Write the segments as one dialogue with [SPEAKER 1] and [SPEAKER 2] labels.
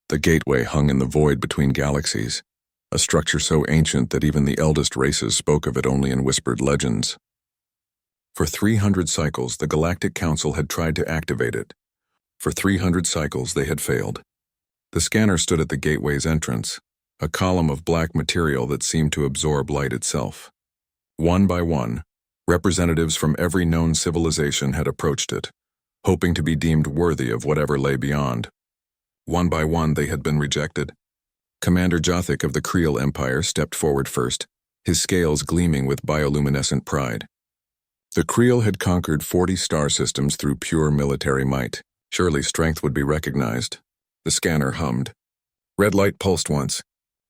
[SPEAKER 1] The gateway hung in the void between galaxies, a structure so ancient that even the eldest races spoke of it only in whispered legends. For 300 cycles, the Galactic Council had tried to activate it. For 300 cycles, they had failed. The scanner stood at the gateway's entrance, a column of black material that seemed to absorb light itself. One by one, representatives from every known civilization had approached it, hoping to be deemed worthy of whatever lay beyond. One by one, they had been rejected. Commander Jothic of the Creel Empire stepped forward first, his scales gleaming with bioluminescent pride. The Creel had conquered 40 star systems through pure military might. Surely strength would be recognized. The scanner hummed. Red light pulsed once.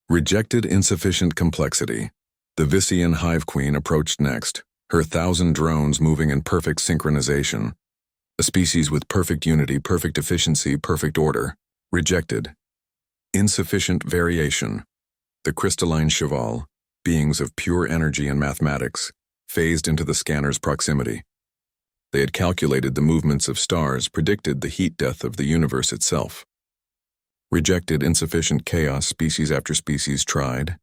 [SPEAKER 1] Rejected insufficient complexity. The Vissian Hive Queen approached next, her 1,000 drones moving in perfect synchronization. A species with perfect unity, perfect efficiency, perfect order. Rejected. Insufficient variation. The crystalline cheval, beings of pure energy and mathematics, phased into the scanner's proximity. They had calculated the movements of stars, predicted the heat death of the universe itself. Rejected insufficient chaos, species after species tried.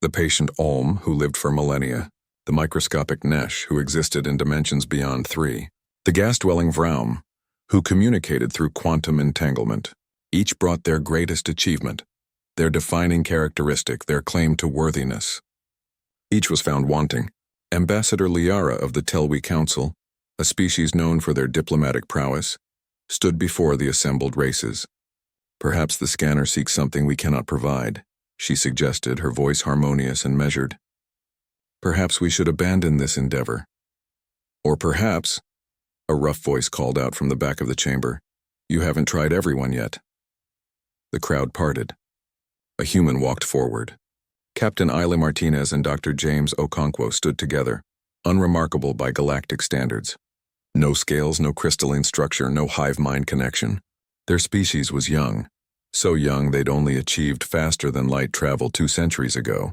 [SPEAKER 1] The patient Olm, who lived for millennia. The microscopic Nesh, who existed in dimensions beyond 3. The gas-dwelling Vraum, who communicated through quantum entanglement. Each brought their greatest achievement, their defining characteristic, their claim to worthiness. Each was found wanting. Ambassador Liara of the Telwi Council, a species known for their diplomatic prowess, stood before the assembled races. Perhaps the scanner seeks something we cannot provide, she suggested, her voice harmonious and measured. Perhaps we should abandon this endeavor. Or perhaps, a rough voice called out from the back of the chamber, you haven't tried everyone yet. The crowd parted. A human walked forward. Captain Isla Martinez and Dr. James Okonkwo stood together, unremarkable by galactic standards. No scales, no crystalline structure, no hive-mind connection. Their species was young, so young they'd only achieved faster than light travel 2 centuries ago.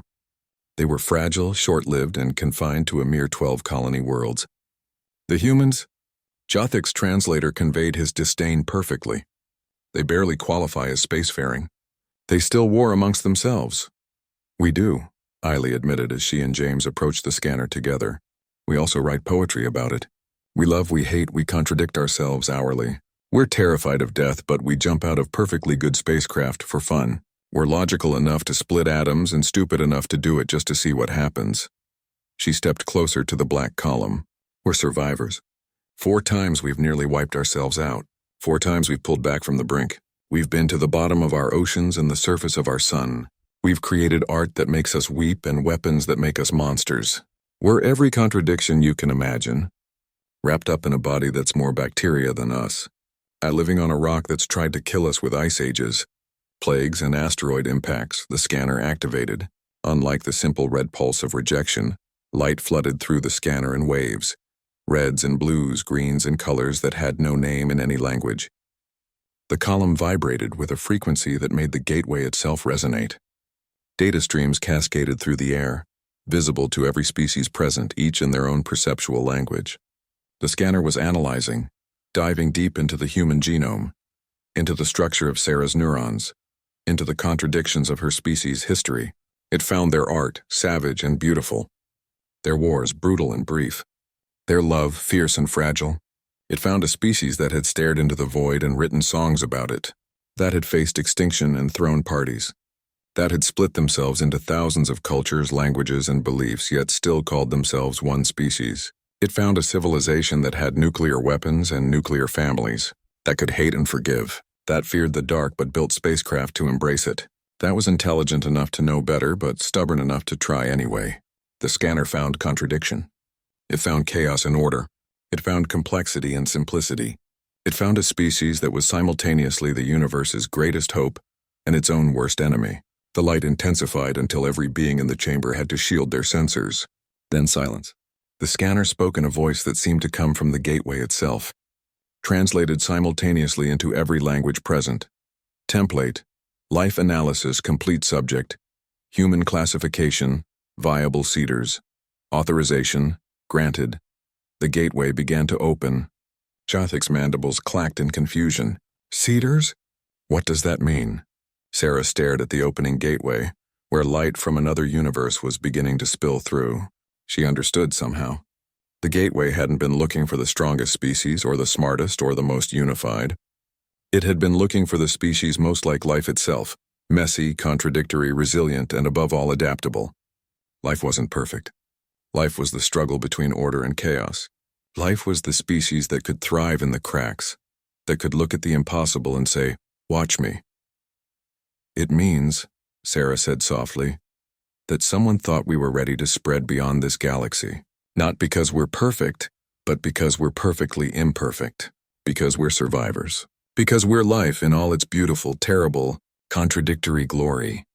[SPEAKER 1] They were fragile, short-lived, and confined to a mere 12 colony worlds. The humans? Jothic's translator conveyed his disdain perfectly. They barely qualify as spacefaring. They still war amongst themselves. We do, Eiley admitted as she and James approached the scanner together. We also write poetry about it. We love, we hate, we contradict ourselves hourly. We're terrified of death, but we jump out of perfectly good spacecraft for fun. We're logical enough to split atoms and stupid enough to do it just to see what happens. She stepped closer to the black column. We're survivors. 4 times we've nearly wiped ourselves out. 4 times we've pulled back from the brink. We've been to the bottom of our oceans and the surface of our sun. We've created art that makes us weep and weapons that make us monsters. We're every contradiction you can imagine, wrapped up in a body that's more bacteria than us. Living on a rock that's tried to kill us with ice ages. Plagues and asteroid impacts, the scanner activated. Unlike the simple red pulse of rejection, light flooded through the scanner in waves. Reds and blues, greens and colors that had no name in any language. The column vibrated with a frequency that made the gateway itself resonate. Data streams cascaded through the air, visible to every species present, each in their own perceptual language. The scanner was analyzing, diving deep into the human genome, into the structure of Sarah's neurons, into the contradictions of her species' history. It found their art, savage and beautiful. Their wars, brutal and brief. Their love, fierce and fragile. It found a species that had stared into the void and written songs about it, that had faced extinction and thrown parties, that had split themselves into thousands of cultures, languages, and beliefs, yet still called themselves one species. It found a civilization that had nuclear weapons and nuclear families, that could hate and forgive, that feared the dark but built spacecraft to embrace it, that was intelligent enough to know better but stubborn enough to try anyway. The scanner found contradiction. It found chaos and order. It found complexity and simplicity. It found a species that was simultaneously the universe's greatest hope and its own worst enemy. The light intensified until every being in the chamber had to shield their sensors. Then silence. The scanner spoke in a voice that seemed to come from the gateway itself, translated simultaneously into every language present. Template, life analysis, complete subject, human classification, viable seeders, authorization, granted. The gateway began to open. Jothic's mandibles clacked in confusion. Seeders? What does that mean? Sarah stared at the opening gateway, where light from another universe was beginning to spill through. She understood somehow. The gateway hadn't been looking for the strongest species or the smartest or the most unified. It had been looking for the species most like life itself, messy, contradictory, resilient, and above all adaptable. Life wasn't perfect. Life was the struggle between order and chaos. Life was the species that could thrive in the cracks, that could look at the impossible and say, "Watch me." "It means," Sarah said softly, "that someone thought we were ready to spread beyond this galaxy. Not because we're perfect, but because we're perfectly imperfect. Because we're survivors. Because we're life in all its beautiful, terrible, contradictory glory."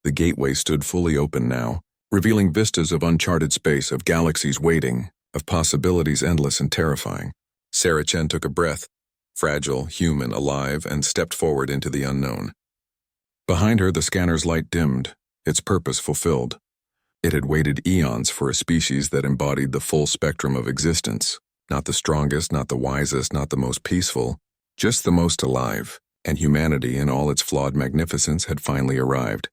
[SPEAKER 1] The gateway stood fully open now, revealing vistas of uncharted space, of galaxies waiting, of possibilities endless and terrifying. Sarah Chen took a breath, fragile, human, alive, and stepped forward into the unknown. Behind her, the scanner's light dimmed, its purpose fulfilled. It had waited eons for a species that embodied the full spectrum of existence. Not the strongest, not the wisest, not the most peaceful, just the most alive. And humanity, in all its flawed magnificence, had finally arrived.